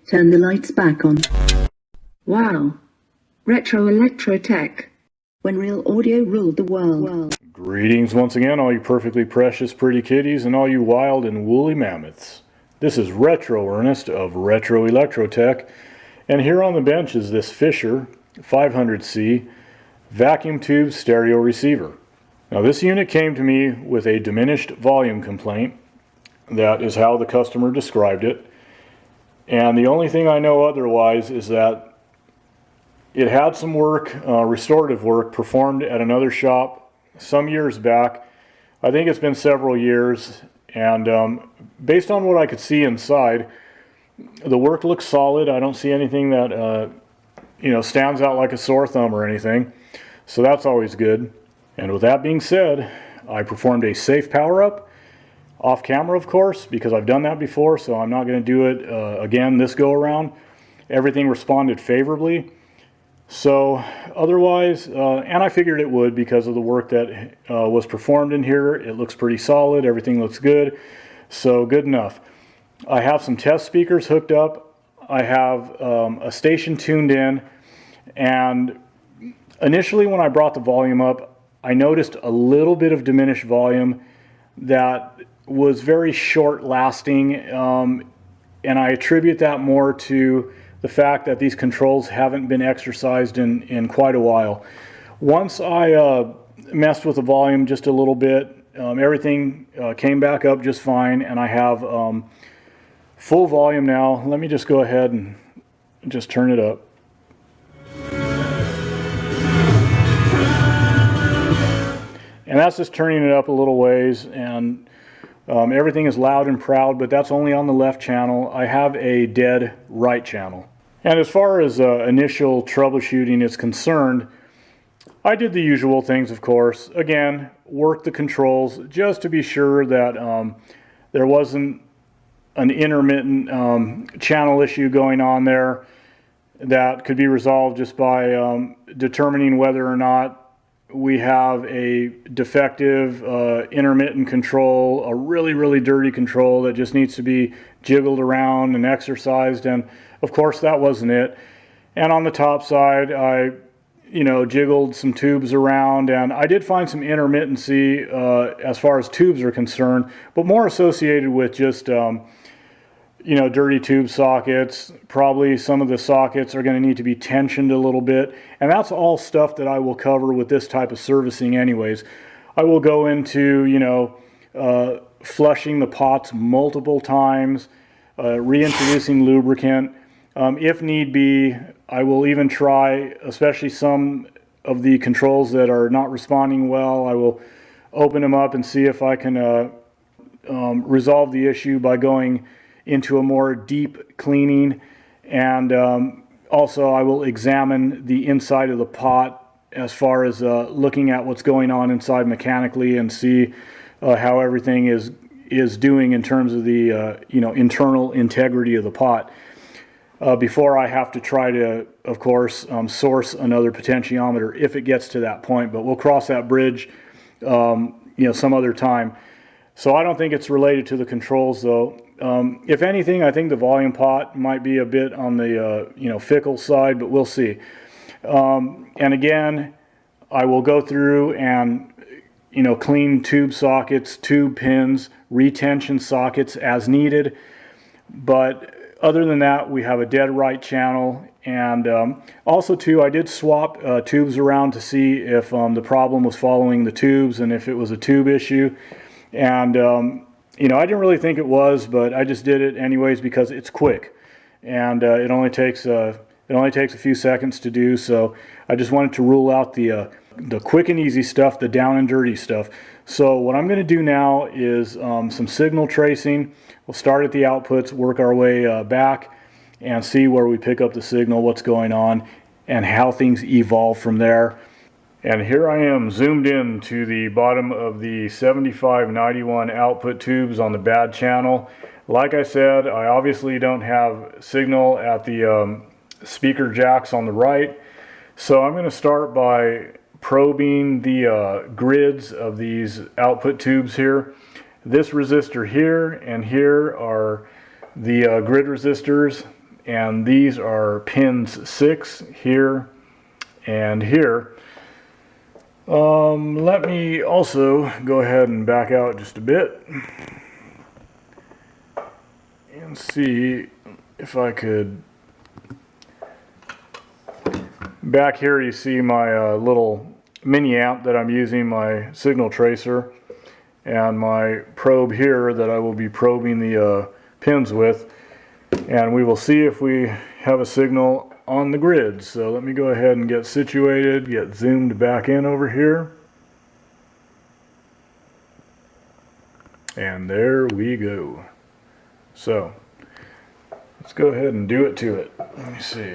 Turn the lights back on. Wow. Retro Electro Tech. When real audio ruled the world. Greetings once again, all you perfectly precious pretty kitties and all you wild and woolly mammoths. This is Retro Ernest of Retro Electro Tech, and here on the bench is this Fisher 500C vacuum tube stereo receiver. Now this unit came to me with a diminished volume complaint. That is how the customer described it. And the only thing I know otherwise is that it had some work, restorative work, performed at another shop some years back. I think it's been several years, and based on what I could see inside, the work looks solid. I don't see anything that stands out like a sore thumb or anything, so that's always good. And with that being said, I performed a safe power-up, off camera of course, because I've done that before, so I'm not going to do it again this go around. Everything responded favorably. So otherwise, and I figured it would because of the work that was performed in here. It looks pretty solid, everything looks good, so good enough. I have some test speakers hooked up. I have a station tuned in, and initially when I brought the volume up, I noticed a little bit of diminished volume that was very short lasting, and I attribute that more to the fact that these controls haven't been exercised in quite a while. Once I messed with the volume just a little bit, everything came back up just fine, and I have full volume now. Let me just go ahead and just turn it up. And that's just turning it up a little ways, and everything is loud and proud, but that's only on the left channel. I have a dead right channel. And as far as initial troubleshooting is concerned, I did the usual things, of course. Again, worked the controls just to be sure that there wasn't an intermittent channel issue going on there that could be resolved just by determining whether or not we have a defective intermittent control, a really dirty control that just needs to be jiggled around and exercised, and of course that wasn't it. And on the top side, I jiggled some tubes around, and I did find some intermittency as far as tubes are concerned, but more associated with just dirty tube sockets. Probably some of the sockets are going to need to be tensioned a little bit, and that's all stuff that I will cover with this type of servicing anyways. I will go into flushing the pots multiple times, reintroducing lubricant. If need be, I will even try, especially some of the controls that are not responding well, I will open them up and see if I can resolve the issue by going into a more deep cleaning. And also I will examine the inside of the pot as far as looking at what's going on inside mechanically, and see how everything is doing in terms of the internal integrity of the pot before I have to try to, of course, source another potentiometer if it gets to that point. But we'll cross that bridge some other time. So I don't think it's related to the controls though. If anything, I think the volume pot might be a bit on the fickle side, but we'll see. And again, I will go through and clean tube sockets, tube pins, retention sockets as needed. But other than that, we have a dead right channel. And also too, I did swap tubes around to see if the problem was following the tubes and if it was a tube issue. And I didn't really think it was, but I just did it anyways because it's quick, and it only takes a few seconds to do. So I just wanted to rule out the quick and easy stuff, the down and dirty stuff. So what I'm going to do now is some signal tracing. We'll start at the outputs, work our way back, and see where we pick up the signal, what's going on, and how things evolve from there. And here I am zoomed in to the bottom of the 7591 output tubes on the bad channel. Like I said, I obviously don't have signal at the speaker jacks on the right. So I'm going to start by probing the grids of these output tubes here. This resistor here and here are the grid resistors, and these are pins 6 here and here. Let me also go ahead and back out just a bit and see if I could. Back here you see my little mini amp that I'm using, my signal tracer, and my probe here that I will be probing the pins with, and we will see if we have a signal on the grid. So let me go ahead and get situated, get zoomed back in over here, and there we go. So let's go ahead and do it to it. Let me see.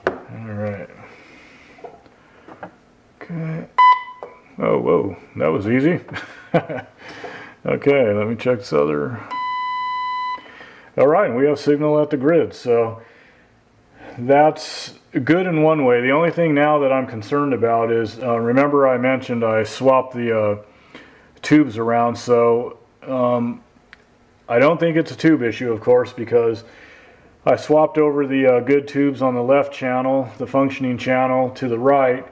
Alright. Okay. Oh, whoa, that was easy. Okay, let me check this other. Alright, we have signal at the grid, so that's good in one way. The only thing now that I'm concerned about is, remember I mentioned I swapped the tubes around, so I don't think it's a tube issue, of course, because I swapped over the good tubes on the left channel, the functioning channel, to the right,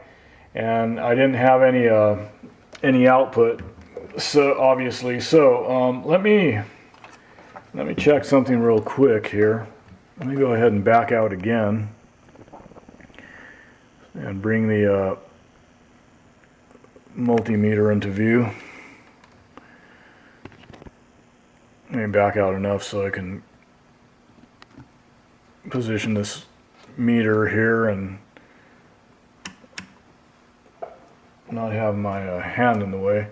and I didn't have any output, so obviously. So let me check something real quick here. Let me go ahead and back out again and bring the multimeter into view. Let me back out enough so I can position this meter here and not have my hand in the way.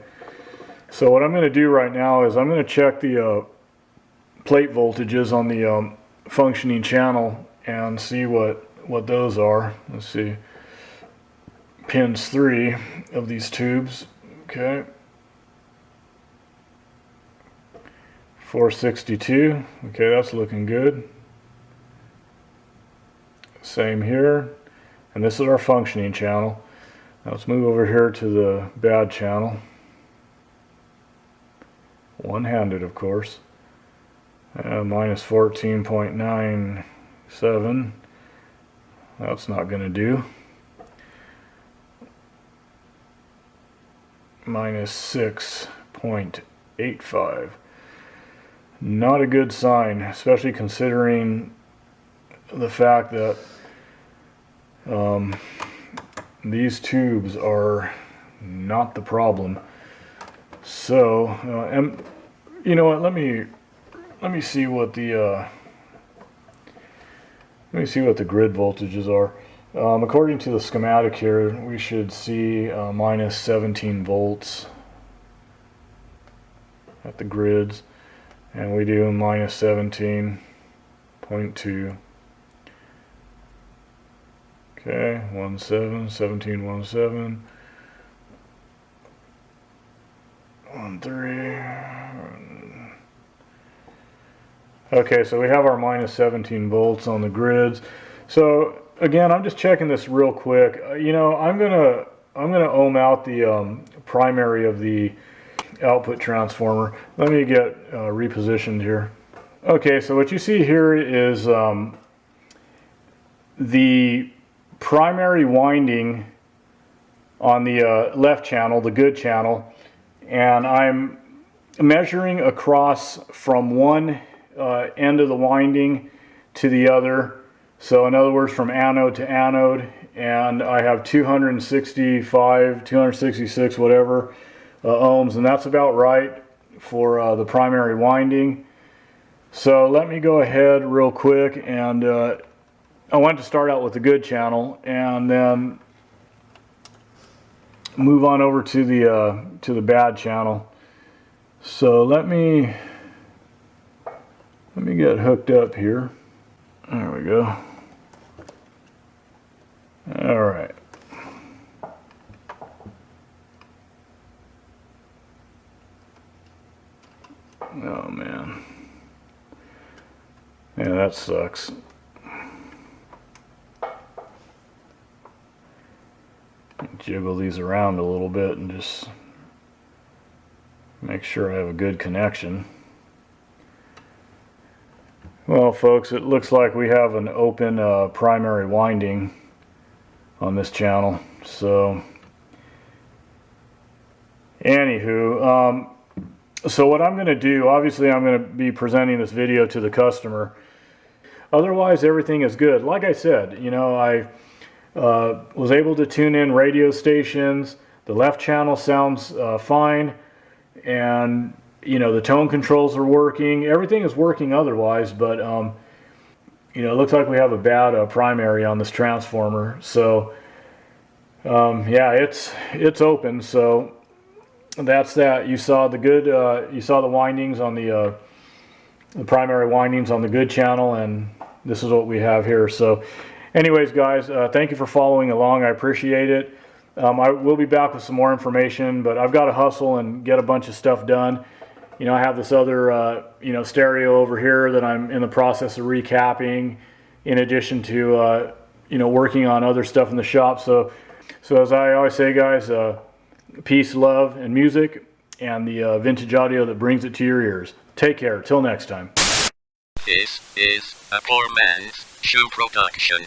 So what I'm going to do right now is I'm going to check the plate voltages on the functioning channel and see what those are. Let's see. Pins 3 of these tubes. Okay. 462. Okay, that's looking good. Same here, and this is our functioning channel. Now let's move over here to the bad channel. One-handed, of course. Minus 14.97. That's not going to do. Minus 6.85. Not a good sign, especially considering the fact that these tubes are not the problem. So, and you know what? Let me see what the grid voltages are. According to the schematic here, we should see minus 17 volts at the grids, and we do minus 17.2. Okay, 17, 17, 13. Okay, so we have our minus 17 volts on the grids. So again, I'm just checking this real quick. You know, I'm gonna ohm out the primary of the output transformer. Let me get repositioned here. Okay, so what you see here is the primary winding on the left channel, the good channel, and I'm measuring across from one end of the winding to the other. So in other words, from anode to anode, and I have 265, 266, whatever ohms, and that's about right for the primary winding. So let me go ahead real quick, and I want to start out with the good channel and then move on over to the bad channel. So let me get hooked up here. There we go. All right. Oh man. Yeah, that sucks. Jiggle these around a little bit and just make sure I have a good connection. Well, folks, it looks like we have an open primary winding on this channel. So, anywho, so what I'm going to do, obviously I'm going to be presenting this video to the customer. Otherwise, everything is good. Like I said, you know, I was able to tune in radio stations. The left channel sounds fine, and you know, the tone controls are working. Everything is working otherwise, but you know, it looks like we have a bad primary on this transformer. So yeah, it's open. So that's that. You saw the good. You saw the windings on the primary windings on the good channel, and this is what we have here. So, anyways, guys, thank you for following along. I appreciate it. I will be back with some more information, but I've got to hustle and get a bunch of stuff done. You know, I have this other, you know, stereo over here that I'm in the process of recapping, in addition to, you know, working on other stuff in the shop. So as I always say, guys, peace, love, and music, and the vintage audio that brings it to your ears. Take care. Till next time. This is a poor man's shoe production.